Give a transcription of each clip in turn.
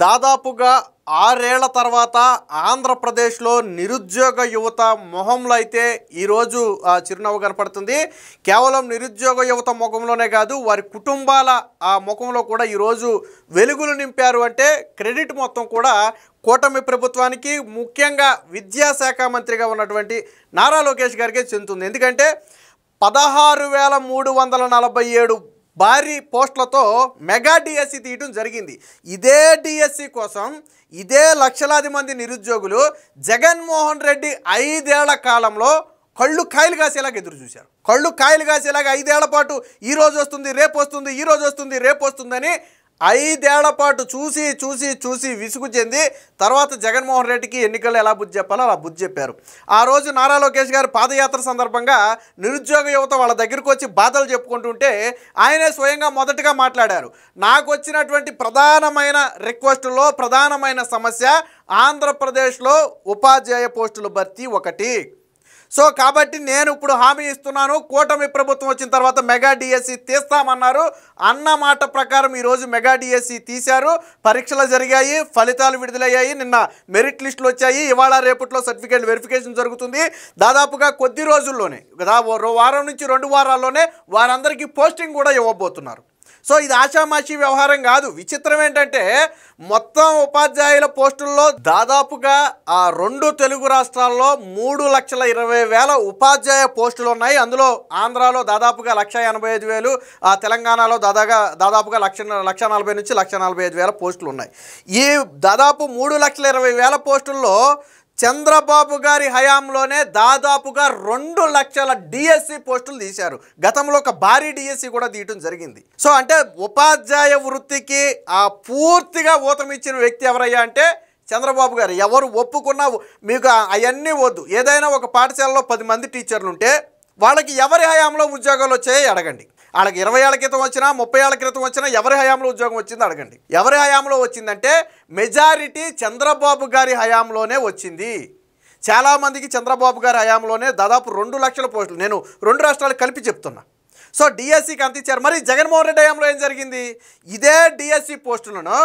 దాదాపుగా 6 ఏళ్ల తర్వాత ఆంధ్రప్రదేశ్లో నిరుద్యోగ యువత మొహంలో అయితే ఈరోజు చిరునవ్వు కనపడుతుంది. కేవలం నిరుద్యోగ యువత ముఖంలోనే కాదు, వారి కుటుంబాల ముఖంలో కూడా ఈరోజు వెలుగులు నింపారు. అంటే క్రెడిట్ మొత్తం కూడా కూటమి ప్రభుత్వానికి, ముఖ్యంగా విద్యాశాఖ మంత్రిగా ఉన్నటువంటి నారా లోకేష్ గారికే చెందుతుంది. ఎందుకంటే 16,347 భారీ పోస్టులతో మెగా డిఎస్సి తీయటం జరిగింది. ఇదే డిఎస్సి కోసం ఇదే లక్షలాది మంది నిరుద్యోగులు జగన్మోహన్ రెడ్డి 5 ఏళ్ల కాలంలో కళ్ళు కాయలు కాసేలాగా ఎదురు చూశారు. కళ్ళు కాయలు కాసేలాగా 5 ఏళ్ల పాటు ఈ రోజు వస్తుంది, రేపు వస్తుంది, ఈ రోజు వస్తుంది, రేపు వస్తుందని 5 ఏళ్ల పాటు చూసి చూసి చూసి విసుగు చెంది తర్వాత జగన్మోహన్ రెడ్డికి ఎన్నికల్లో ఎలా బుద్ధి చెప్పాలో అలా బుద్ధి చెప్పారు. ఆ రోజు నారా లోకేష్ గారు పాదయాత్ర సందర్భంగా నిరుద్యోగ యువత వాళ్ళ దగ్గరకు వచ్చి బాధలు చెప్పుకుంటుంటే ఆయనే స్వయంగా మొదటగా మాట్లాడారు. నాకు వచ్చినటువంటి ప్రధానమైన రిక్వెస్టుల్లో ప్రధానమైన సమస్య ఆంధ్రప్రదేశ్లో ఉపాధ్యాయ పోస్టుల భర్తీ ఒకటి. సో కాబట్టి నేను ఇప్పుడు హామీ ఇస్తున్నాను, కూటమి ప్రభుత్వం వచ్చిన తర్వాత మెగా డిఎస్సి తీస్తామన్నారు. అన్న మాట ప్రకారం ఈరోజు మెగా డిఎస్సి తీశారు. పరీక్షలు జరిగాయి, ఫలితాలు విడుదలయ్యాయి, నిన్న మెరిట్ లిస్టులు వచ్చాయి. ఇవాళ రేపట్లో సర్టిఫికేట్ వెరిఫికేషన్ జరుగుతుంది. దాదాపుగా కొద్ది రోజుల్లోనే, వారం నుంచి 2 వారాల్లోనే వారందరికీ పోస్టింగ్ కూడా ఇవ్వబోతున్నారు. సో ఇది ఆషామాషి వ్యవహారం కాదు. విచిత్రం ఏంటంటే మొత్తం ఉపాధ్యాయుల పోస్టుల్లో దాదాపుగా 2 తెలుగు రాష్ట్రాల్లో 3,20,000 ఉపాధ్యాయ పోస్టులు ఉన్నాయి. అందులో ఆంధ్రాలో దాదాపుగా 1,85,000, తెలంగాణలో దాదాపుగా 1,40,000 నుంచి 1,45,000 పోస్టులు ఉన్నాయి. ఈ దాదాపు 3,20,000 పోస్టుల్లో చంద్రబాబు గారి హయాంలోనే దాదాపుగా 2 లక్షల డిఎస్సి పోస్టులు తీశారు. గతంలో ఒక భారీ డిఎస్సి కూడా తీయటం జరిగింది. సో అంటే ఉపాధ్యాయ వృత్తికి పూర్తిగా ఊతమిచ్చిన వ్యక్తి ఎవరయ్యా అంటే చంద్రబాబు గారు. ఎవరు ఒప్పుకున్నా మీకు అవన్నీ వద్దు. ఏదైనా ఒక పాఠశాలలో 10 మంది టీచర్లు ఉంటే వాళ్ళకి ఎవరి హయాంలో ఉద్యోగాలు వచ్చాయో అడగండి. వాళ్ళకి 20 ఏళ్ల క్రితం వచ్చినా 30 ఏళ్ల క్రితం వచ్చినా ఎవరి హయాంలో ఉద్యోగం వచ్చిందో అడగండి. ఎవరి హయాంలో వచ్చిందంటే మెజారిటీ చంద్రబాబు గారి హయాంలోనే వచ్చింది. చాలామందికి చంద్రబాబు గారి హయాంలోనే దాదాపు 2 లక్షల పోస్టులు, నేను 2 రాష్ట్రాలు కలిపి చెప్తున్నా. సో డిఎస్సికి అంత ఇచ్చారు. మరి జగన్మోహన్ రెడ్డి హయాంలో ఏం జరిగింది? ఇదే డిఎస్సి పోస్టులను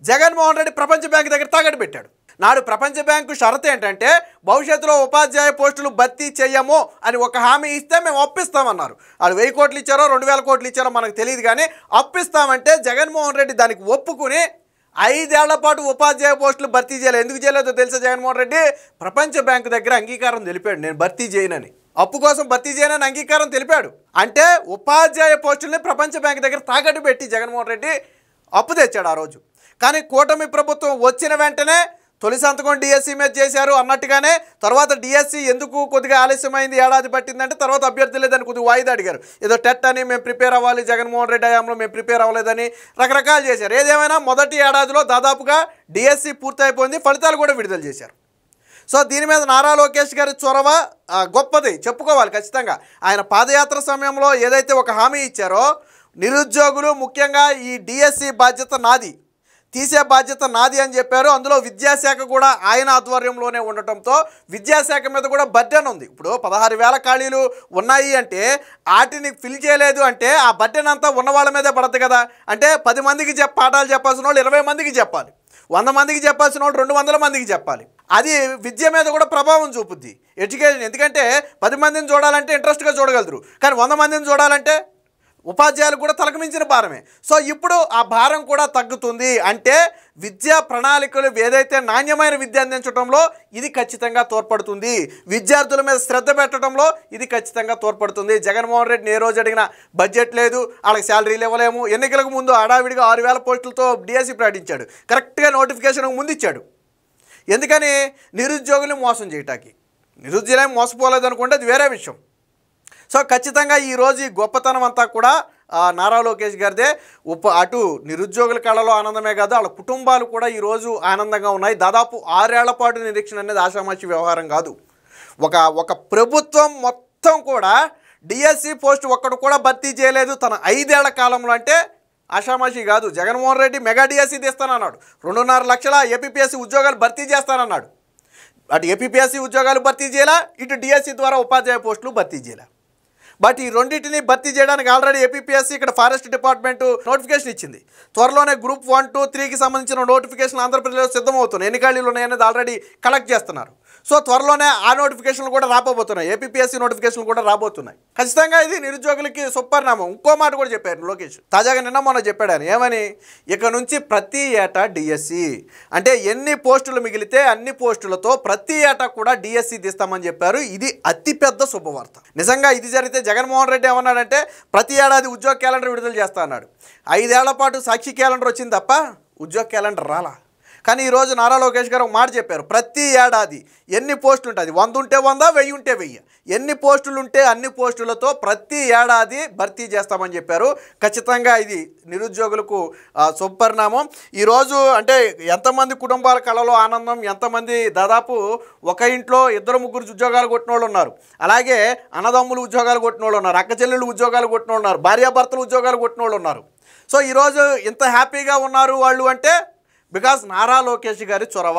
జగన్మోహన్ రెడ్డి ప్రపంచ బ్యాంక్ దగ్గర తాకట్టు పెట్టాడు. నాడు ప్రపంచ బ్యాంకు షరతు ఏంటంటే భవిష్యత్తులో ఉపాధ్యాయ పోస్టులు భర్తీ చేయము అని ఒక హామీ ఇస్తే మేము అప్పిస్తామన్నారు. వాళ్ళు 1000 కోట్లు ఇచ్చారో 2,000 కోట్లు ఇచ్చారో మనకు తెలియదు, కానీ అప్పిస్తామంటే జగన్మోహన్ రెడ్డి దానికి ఒప్పుకుని 5 ఏళ్ల పాటు ఉపాధ్యాయ పోస్టులు భర్తీ చేయలేదు. ఎందుకు చేయలేదో తెలుసా? జగన్మోహన్ రెడ్డి ప్రపంచ బ్యాంకు దగ్గర అంగీకారం తెలిపాడు, నేను భర్తీ చేయనని. అప్పు కోసం భర్తీ చేయనని అంగీకారం తెలిపాడు. అంటే ఉపాధ్యాయ పోస్టుల్ని ప్రపంచ బ్యాంకు దగ్గర తాకట్టు పెట్టి జగన్మోహన్ రెడ్డి అప్పు తెచ్చాడు ఆ రోజు. కానీ కూటమి ప్రభుత్వం వచ్చిన వెంటనే తొలి సంతకం డిఎస్సి మీద చేశారు అన్నట్టుగానే తర్వాత డిఎస్సి ఎందుకు కొద్దిగా ఆలస్యమైంది, ఏడాది పట్టిందంటే తర్వాత అభ్యర్థులు లేదని కొద్దిగా వాయిదా అడిగారు. ఏదో టెట్ అని మేము ప్రిపేర్ అవ్వాలి, జగన్మోహన్ రెడ్డి హయాంలో మేము ప్రిపేర్ అవ్వలేదని రకరకాలు చేశారు. ఏదేమైనా మొదటి ఏడాదిలో దాదాపుగా డిఎస్సి పూర్తయిపోయింది, ఫలితాలు కూడా విడుదల చేశారు. సో దీని మీద నారా లోకేష్ గారి చొరవ గొప్పది, చెప్పుకోవాలి ఖచ్చితంగా. ఆయన పాదయాత్ర సమయంలో ఏదైతే ఒక హామీ ఇచ్చారో నిరుద్యోగులు ముఖ్యంగా ఈ డిఎస్సి బాధ్యత నాది, తీసే బాధ్యత నాది అని చెప్పారు. అందులో విద్యాశాఖ కూడా ఆయన ఆధ్వర్యంలోనే ఉండటంతో విద్యాశాఖ మీద కూడా బర్డెన్ ఉంది. ఇప్పుడు 16,000 ఖాళీలు ఉన్నాయి అంటే వాటిని ఫిల్ చేయలేదు అంటే ఆ బర్డెన్ అంతా ఉన్న వాళ్ళ మీదే పడద్దు కదా. అంటే 10 మందికి పాఠాలు చెప్పాల్సిన వాళ్ళు 20 మందికి చెప్పాలి, 100 మందికి చెప్పాల్సిన వాళ్ళు 200 మందికి చెప్పాలి. అది విద్య మీద కూడా ప్రభావం చూపుద్ది, ఎడ్యుకేషన్. ఎందుకంటే 10 మందిని చూడాలంటే ఇంట్రెస్ట్గా చూడగలరు, కానీ 100 మందిని చూడాలంటే ఉపాధ్యాయులు కూడా తలకు మించిన భారమే. సో ఇప్పుడు ఆ భారం కూడా తగ్గుతుంది. అంటే విద్యా ప్రణాళికలు ఏదైతే నాణ్యమైన విద్య అందించడంలో ఇది ఖచ్చితంగా తోడ్పడుతుంది, విద్యార్థుల మీద శ్రద్ధ పెట్టడంలో ఇది ఖచ్చితంగా తోడ్పడుతుంది. జగన్మోహన్ రెడ్డిని ఏ రోజు అడిగినా బడ్జెట్ లేదు, వాళ్ళకి శాలరీలు ఇవ్వలేము. ఎన్నికలకు ముందు హడావిడిగా 6,000 పోస్టులతో డిఎస్సి ప్రకటించాడు, కరెక్ట్గా నోటిఫికేషన్ ముందు ఇచ్చాడు. ఎందుకని? నిరుద్యోగులు మోసం చేయటానికి. నిరుద్యోగులు మోసపోలేదు అనుకుంటే అది వేరే విషయం. సో ఖచ్చితంగా ఈరోజు ఈ గొప్పతనం అంతా కూడా నారా లోకేష్ గారిదే. అటు నిరుద్యోగుల కళలో ఆనందమే కాదు, వాళ్ళ కుటుంబాలు కూడా ఈరోజు ఆనందంగా ఉన్నాయి. దాదాపు 6 ఏళ్ల పాటు నిరీక్షణ అనేది ఆషామాషి వ్యవహారం కాదు. ఒక ప్రభుత్వం మొత్తం కూడా డిఎస్సి పోస్టు ఒక్కడు కూడా భర్తీ చేయలేదు తన 5 ఏళ్ల కాలంలో అంటే ఆషామాషి కాదు. జగన్మోహన్ రెడ్డి మెగా డిఎస్సి తీస్తానన్నాడు, 2.5 లక్షల ఏపీపీఎస్సీ ఉద్యోగాలు భర్తీ చేస్తానన్నాడు. అటు ఏపీపీఎస్సీ ఉద్యోగాలు భర్తీ చేయాలా, ఇటు డిఎస్సి ద్వారా ఉపాధ్యాయ పోస్టులు భర్తీ చేయాలా. బట్ ఈ రెండింటిని భర్తీ చేయడానికి ఆల్రెడీ ఏపీపీఎస్సీ ఇక్కడ ఫారెస్ట్ డిపార్ట్మెంట్ నోటిఫికేషన్ ఇచ్చింది. త్వరలోనే గ్రూప్ 1, 2, 3కి సంబంధించిన నోటిఫికేషన్ ఆంధ్రప్రదేశ్లో సిద్ధమవుతున్నాయి. ఎన్ని ఖాళీలు ఉన్నాయనేది ఆల్రెడీ కలెక్ట్ చేస్తున్నారు. సో త్వరలోనే ఆ నోటిఫికేషన్లు కూడా రాబోతున్నాయి. ఏపీపీఎస్సీ నోటిఫికేషన్లు కూడా రాబోతున్నాయి. ఖచ్చితంగా ఇది నిరుద్యోగులకి సుపరిణామం. ఇంకో మాట కూడా చెప్పారు లోకేష్. తాజాగా నిన్న మొన్న చెప్పాడు ఆయన ఏమని, ఇక నుంచి ప్రతి ఏటా డిఎస్సి అంటే ఎన్ని పోస్టులు మిగిలితే అన్ని పోస్టులతో ప్రతి ఏటా కూడా డిఎస్సి తీస్తామని చెప్పారు. ఇది అతిపెద్ద శుభవార్త. నిజంగా ఇది జరిగితే జగన్మోహన్ రెడ్డి ఏమన్నాడంటే ప్రతి ఏడాది ఉద్యోగ క్యాలెండర్ విడుదల చేస్తా అన్నాడు. 5 ఏళ్ల పాటు సాక్షి క్యాలెండర్ వచ్చింది తప్ప ఉద్యోగ క్యాలెండర్ రాలా. కానీ ఈరోజు నారా లోకేష్ గారు ఒక మాట చెప్పారు, ప్రతి ఏడాది ఎన్ని పోస్టులు ఉంటుంది, 100 ఉంటే 100, 1000 ఉంటే 1000, ఎన్ని పోస్టులు ఉంటే అన్ని పోస్టులతో ప్రతి ఏడాది భర్తీ చేస్తామని చెప్పారు. ఖచ్చితంగా ఇది నిరుద్యోగులకు శుభపరిణామం. ఈరోజు అంటే ఎంతమంది కుటుంబాల కళలో ఆనందం, ఎంతమంది దాదాపు ఒక ఇంట్లో 2-3 ఉద్యోగాలు కొట్టిన వాళ్ళు ఉన్నారు, అలాగే అన్నదమ్ములు ఉద్యోగాలు కొట్టిన వాళ్ళు ఉన్నారు, అక్క చెల్లెళ్ళు ఉద్యోగాలు కొట్టిన వాళ్ళు ఉన్నారు, భార్యాభర్తలు ఉద్యోగాలు కొట్టిన వాళ్ళు ఉన్నారు. సో ఈరోజు ఇంత హ్యాపీగా ఉన్నారు వాళ్ళు అంటే బికాస్ నారా లోకేష్ గారి చొరవ.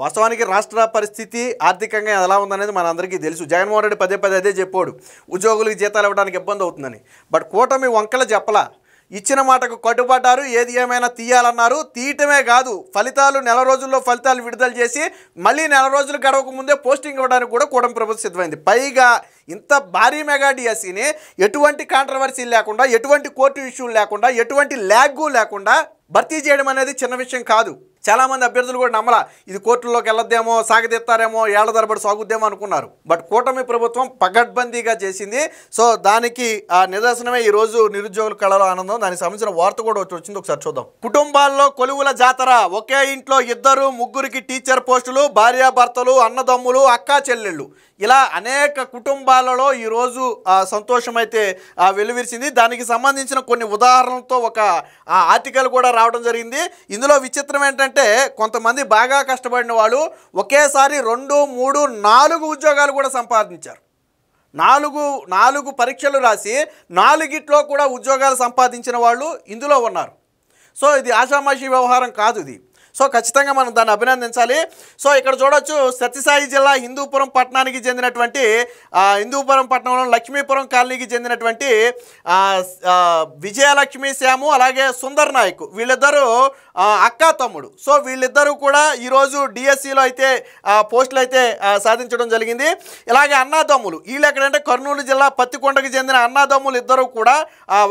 వాస్తవానికి రాష్ట్ర పరిస్థితి ఆర్థికంగా ఎలా ఉందనేది మనందరికీ తెలుసు. జగన్మోహన్ రెడ్డి పదే అదే చెప్పాడు, ఉద్యోగులకు జీతాలు ఇవ్వడానికి ఇబ్బంది అవుతుందని. బట్ కూటమి వంకల చెప్పలా, ఇచ్చిన మాటకు కట్టుబడ్డారు. ఏది ఏమైనా తీయాలన్నారు. తీయటమే కాదు, ఫలితాలు నెల రోజుల్లో ఫలితాలు విడుదల చేసి మళ్ళీ నెల రోజులు గడవక ముందే పోస్టింగ్ ఇవ్వడానికి కూడా కూటమి ప్రభుత్వం సిద్ధమైంది. పైగా ఇంత భారీ మెగా డిఎస్సిని ఎటువంటి కాంట్రవర్సీ లేకుండా, ఎటువంటి కోర్టు ఇష్యూలు లేకుండా, ఎటువంటి ల్యాగు లేకుండా భర్తీ చేయడం అనేది చిన్న విషయం కాదు. చాలామంది అభ్యర్థులు కూడా నమ్మలా, ఇది కోర్టుల్లోకి వెళ్ళొద్దేమో, సాగదీస్తారేమో, ఏళ్ల తరబడి సాగుద్దేమో అనుకున్నారు. బట్ కూటమి ప్రభుత్వం పగడ్బందీగా చేసింది. సో దానికి ఆ నిదర్శనమే ఈరోజు నిరుద్యోగుల కళలో ఆనందం. దానికి సంబంధించిన వార్త కూడా వచ్చింది, ఒకసారి చూద్దాం. కుటుంబాల్లో కొలువుల జాతర, ఒకే ఇంట్లో 2-3కి టీచర్ పోస్టులు, భార్యాభర్తలు, అన్నదమ్ములు, అక్కా చెల్లెళ్ళు, ఇలా అనేక కుటుంబాలలో ఈరోజు సంతోషం అయితే వెలువరిచింది. దానికి సంబంధించిన కొన్ని ఉదాహరణలతో ఒక ఆర్టికల్ కూడా రావడం జరిగింది. ఇందులో విచిత్రం ఏంటంటే కొంతమంది బాగా కష్టపడిన వాళ్ళు ఒకేసారి 2, 3, 4 ఉద్యోగాలు కూడా సంపాదించారు. 4 పరీక్షలు రాసి 4గిట్లో కూడా ఉద్యోగాలు సంపాదించిన వాళ్ళు ఇందులో ఉన్నారు. సో ఇది ఆషామాషి వ్యవహారం కాదు ఇది. సో ఖచ్చితంగా మనం దాన్ని అభినందించాలి. సో ఇక్కడ చూడొచ్చు, సత్యసాయి జిల్లా హిందూపురం పట్టణానికి చెందినటువంటి హిందూపురం పట్టణంలో లక్ష్మీపురం కాలనీకి చెందినటువంటి విజయలక్ష్మి శ్యాము అలాగే సుందర్ నాయక్, వీళ్ళిద్దరూ అక్కా తమ్ముడు. సో వీళ్ళిద్దరూ కూడా ఈరోజు డిఎస్సిలో అయితే పోస్టులు అయితే సాధించడం జరిగింది. ఇలాగే అన్నాదమ్ములు, వీళ్ళు ఎక్కడంటే కర్నూలు జిల్లా పత్తికొండకి చెందిన అన్నాదమ్ములు ఇద్దరు కూడా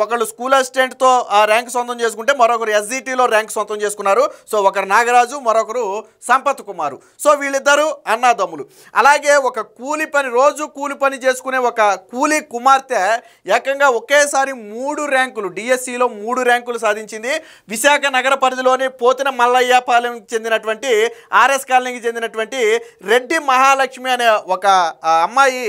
ఒకళ్ళు స్కూల్ అసిస్టెంట్తో ర్యాంక్ సొంతం చేసుకుంటే మరొకరు ఎస్జిటిలో ర్యాంక్ సొంతం చేసుకున్నారు. సో ఒకరు నాగరాజు, మరొకరు సంపత్ కుమారు. సో వీళ్ళిద్దరూ అన్నాదమ్ములు. అలాగే ఒక రోజు కూలి పని చేసుకునే ఒక కూలీ కుమార్తె ఏకంగా ఒకేసారి 3 ర్యాంకులు డిఎస్సిలో 3 ర్యాంకులు సాధించింది. విశాఖ నగర పరిధిలోని పోతిన మల్లయ్యపాలెంకి చెందినటువంటి ఆర్ఎస్ కాలనీకి చెందినటువంటి రెడ్డి మహాలక్ష్మి అనే ఒక అమ్మాయి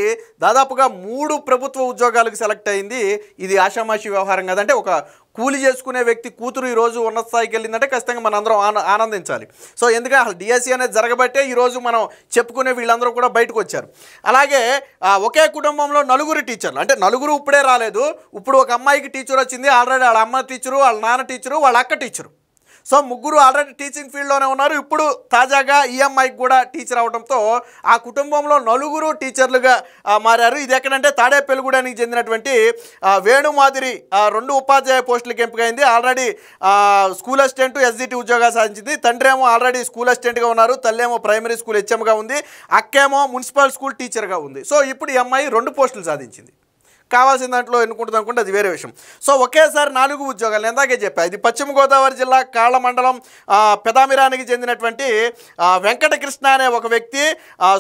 దాదాపుగా 3 ప్రభుత్వ ఉద్యోగాలకు సెలెక్ట్ అయింది. ఇది ఆషామాషి వ్యవహారం కాదంటే ఒక కూలి చేసుకునే వ్యక్తి కూతురు ఈరోజు ఉన్నత స్థాయికి వెళ్ళిందంటే ఖచ్చితంగా మనందరం ఆనందించాలి. సో ఎందుకంటే అసలు డిఎస్సి అనేది జరగబట్టే ఈరోజు మనం చెప్పుకునే వీళ్ళందరూ కూడా బయటకు వచ్చారు. అలాగే ఒకే కుటుంబంలో 4 టీచర్లు, అంటే 4 ఇప్పుడే రాలేదు. ఇప్పుడు ఒక అమ్మాయికి టీచర్ వచ్చింది, ఆల్రెడీ వాళ్ళ అమ్మ టీచరు, వాళ్ళ నాన్న టీచరు, వాళ్ళ అక్క టీచరు. సో 3 ఆల్రెడీ టీచింగ్ ఫీల్డ్లోనే ఉన్నారు. ఇప్పుడు తాజాగా ఈఎంఐకి కూడా టీచర్ అవడంతో ఆ కుటుంబంలో 4 టీచర్లుగా మారారు. ఇది ఎక్కడంటే తాడేపల్లిగూడానికి చెందినటువంటి వేణుమాధురి 2 ఉపాధ్యాయ పోస్టులకు ఎంపికైంది. ఆల్రెడీ స్కూల్ అసిస్టెంట్ ఎస్జిటి ఉద్యోగాలు సాధించింది. తండ్రి ఏమో ఆల్రెడీ స్కూల్ అసిస్టెంట్గా ఉన్నారు, తల్లేమో ప్రైమరీ స్కూల్ హెచ్ఎంగా ఉంది, అక్కేమో మున్సిపల్ స్కూల్ టీచర్గా ఉంది. సో ఇప్పుడు ఈ అమ్మాయి 2 పోస్టులు సాధించింది. కావాల్సిన దాంట్లో ఎన్నుకుంటుంది అనుకుంటే అది వేరే విషయం. సో ఒకేసారి 4 ఉద్యోగాలు ఎందాకే చెప్పా. ఇది పశ్చిమ గోదావరి జిల్లా కాళ్ళ మండలం పెదామిరానికి చెందినటువంటి వెంకటకృష్ణ అనే ఒక వ్యక్తి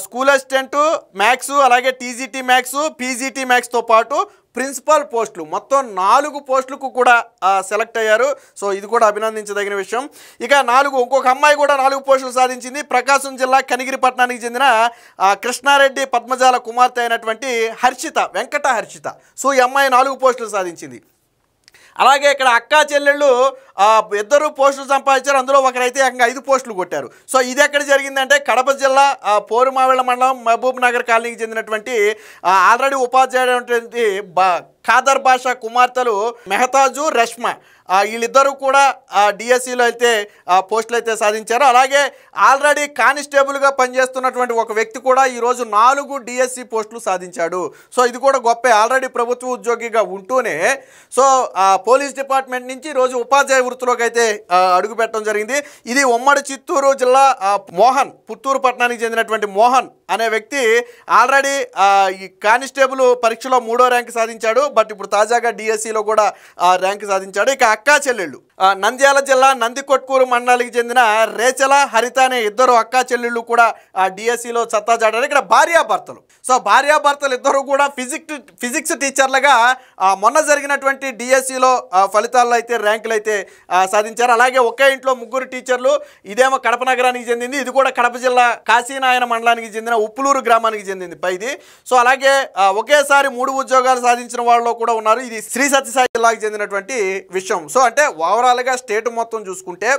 స్కూల్ అసిస్టెంటు మ్యాథ్స్, అలాగే టీజీటీ మ్యాథ్స్, పీజీటీ మ్యాథ్స్తో పాటు ప్రిన్సిపల్ పోస్టులు మొత్తం 4 పోస్టులకు కూడా సెలెక్ట్ అయ్యారు. సో ఇది కూడా అభినందించదగిన విషయం. ఇక ఇంకొక అమ్మాయి కూడా 4 పోస్టులు సాధించింది. ప్రకాశం జిల్లా కనిగిరి పట్టణానికి చెందిన కృష్ణారెడ్డి పద్మజాల కుమార్తె అయినటువంటి వెంకట హర్షిత. సో ఈ అమ్మాయి 4 పోస్టులు సాధించింది. అలాగే ఇక్కడ అక్కా చెల్లెళ్ళు 2 పోస్టులు సంపాదించారు. అందులో ఒకరైతే ఏకంగా 5 పోస్టులు కొట్టారు. సో ఇది ఎక్కడ జరిగిందంటే కడప జిల్లా పోరుమావిళ్ళ మండలం మహబూబ్ నగర్ కాలనీకి చెందినటువంటి ఆల్రెడీ ఉపాధ్యాయుడు ఖాదర్ బాషా కుమార్తెలు మెహతాజు, రష్మ వీళ్ళిద్దరూ కూడా డిఎస్సిలో అయితే పోస్టులు అయితే సాధించారు. అలాగే ఆల్రెడీ కానిస్టేబుల్గా పనిచేస్తున్నటువంటి ఒక వ్యక్తి కూడా ఈరోజు 4 డిఎస్సి పోస్టులు సాధించాడు. సో ఇది కూడా గొప్పే. ఆల్రెడీ ప్రభుత్వ ఉద్యోగిగా ఉంటూనే సో పోలీస్ డిపార్ట్మెంట్ నుంచి ఈరోజు ఉపాధ్యాయ వృత్తిలోకి అయితే అడుగుపెట్టడం జరిగింది. ఇది ఉమ్మడి చిత్తూరు జిల్లా మోహన్, పుత్తూరు పట్టణానికి చెందినటువంటి మోహన్ అనే వ్యక్తి ఆల్రెడీ ఈ కానిస్టేబుల్ పరీక్షలో 3వ ర్యాంక్ సాధించాడు. బట్ ఇప్పుడు తాజాగా డిఎస్సిలో కూడా ర్యాంక్ సాధించాడు. ఇక అక్కా చెల్లెళ్ళు నంద్యాల జిల్లా నందికొట్కూరు మండలానికి చెందిన రేచల, హరిత అనే ఇద్దరు అక్కా చెల్లెళ్ళు కూడా డిఎస్సిలో సత్తా చాటారు. ఇక్కడ భార్యాభర్తలు. సో భార్యాభర్తలు ఇద్దరు కూడా ఫిజిక్స్ టీచర్లుగా మొన్న జరిగినటువంటి డిఎస్సిలో ఫలితాల్లో అయితే ర్యాంకులు అయితే సాధించారు. అలాగే ఒకే ఇంట్లో 3 టీచర్లు. ఇదేమో కడప నగరానికి చెందింది, ఇది కూడా కడప జిల్లా కాశీనాయన మండలానికి చెందిన ఉప్పులూరు గ్రామానికి చెందింది పైది. సో అలాగే ఒకేసారి 3 ఉద్యోగాలు సాధించిన వాళ్ళు కూడా ఉన్నారు. ఇది శ్రీ సత్యసాయి జిల్లాకి చెందినటువంటి విషయం. సో అంటే ఓవరాల్గా స్టేట్ మొత్తం చూసుకుంటే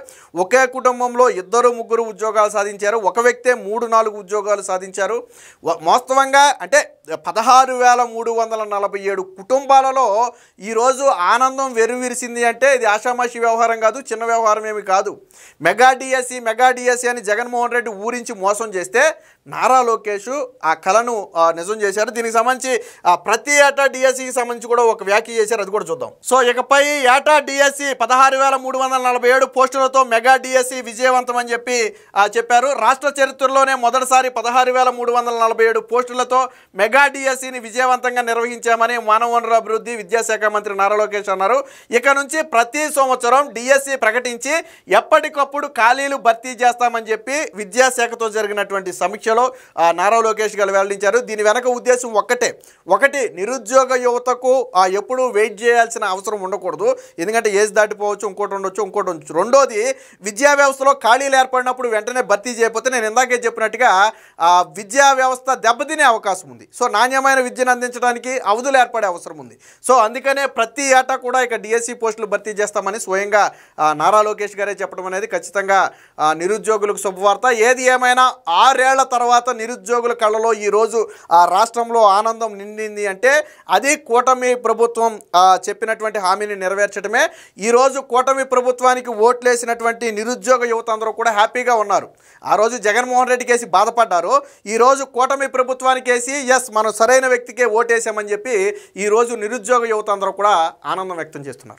ఒకే కుటుంబంలో 2-3 ఉద్యోగాలు సాధించారు. ఒక వ్యక్తే 3-4 ఉద్యోగాలు సాధించారు. వాస్తవంగా అంటే 16,347 కుటుంబాలలో ఈరోజు ఆనందం వెరువిరిసింది అంటే ఇది ఆషామాషి వ్యవహారం కాదు, చిన్న వ్యవహారం ఏమి కాదు. మెగా డిఎస్సి అని జగన్మోహన్ రెడ్డి ఊరించి మోసం చేస్తే నారా లోకేష్ ఆ కళను నిజం చేశారు. దీనికి సంబంధించి ప్రతి ఏటా డిఎస్సికి సంబంధించి కూడా ఒక వ్యాఖ్య చేశారు, అది కూడా చూద్దాం. సో ఇకపై ఏటా డిఎస్సి 16,347 పోస్టులతో మెగా డిఎస్సి విజయవంతం అని చెప్పారు. రాష్ట్ర చరిత్రలోనే మొదటిసారి 16,347 పోస్టులతో మెగా డిఎస్సిని విజయవంతంగా నిర్వహించామని మానవ వనరుల అభివృద్ధి విద్యాశాఖ మంత్రి నారా లోకేష్ అన్నారు. ఇక నుంచి ప్రతి సంవత్సరం డిఎస్సి ప్రకటించి ఎప్పటికప్పుడు ఖాళీలు భర్తీ చేస్తామని చెప్పి విద్యాశాఖతో జరిగినటువంటి సమీక్షలో నారా లోకేష్ గారు వెల్లడించారు. దీని వెనక ఉద్దేశం ఒకటి నిరుద్యోగ యువతకు ఎప్పుడూ వెయిట్ చేయాల్సిన అవసరం ఉండకూడదు. ఎందుకంటే ఏజ్ దాటిపోవచ్చు, ఇంకోటి ఉండొచ్చు. రెండోది విద్యా వ్యవస్థలో ఖాళీలు ఏర్పడినప్పుడు వెంటనే భర్తీ చేయకపోతే నేను ఇందాకే చెప్పినట్టుగా విద్యా వ్యవస్థ దెబ్బతినే అవకాశం ఉంది. సో నాణ్యమైన విద్యను అందించడానికి అవధులు ఏర్పడే అవసరం ఉంది. సో అందుకనే ప్రతి ఏటా కూడా ఇక డిఎస్సి పోస్టులు భర్తీ చేస్తామని స్వయంగా నారా లోకేష్ గారే చెప్పడం అనేది ఖచ్చితంగా నిరుద్యోగులకు శుభవార్త. ఏది ఏమైనా 6 ఏళ్ల తర్వాత నిరుద్యోగుల కళ్ళలో ఈరోజు రాష్ట్రంలో ఆనందం నిండింది అంటే అది కూటమి ప్రభుత్వం చెప్పినటువంటి హామీని నెరవేర్చడమే. ఈరోజు కూటమి ప్రభుత్వానికి ఓట్లేసినటువంటి నిరుద్యోగ యువత అందరూ కూడా హ్యాపీగా ఉన్నారు. ఆ రోజు జగన్మోహన్ రెడ్డి కేసి బాధపడ్డారు. ఈరోజు కూటమి ప్రభుత్వానికి వేసి ఎస్ మనం సరైన వ్యక్తికే ఓటేసామని చెప్పి ఈరోజు నిరుద్యోగ యువత అందరూ కూడా ఆనందం వ్యక్తం చేస్తున్నారు.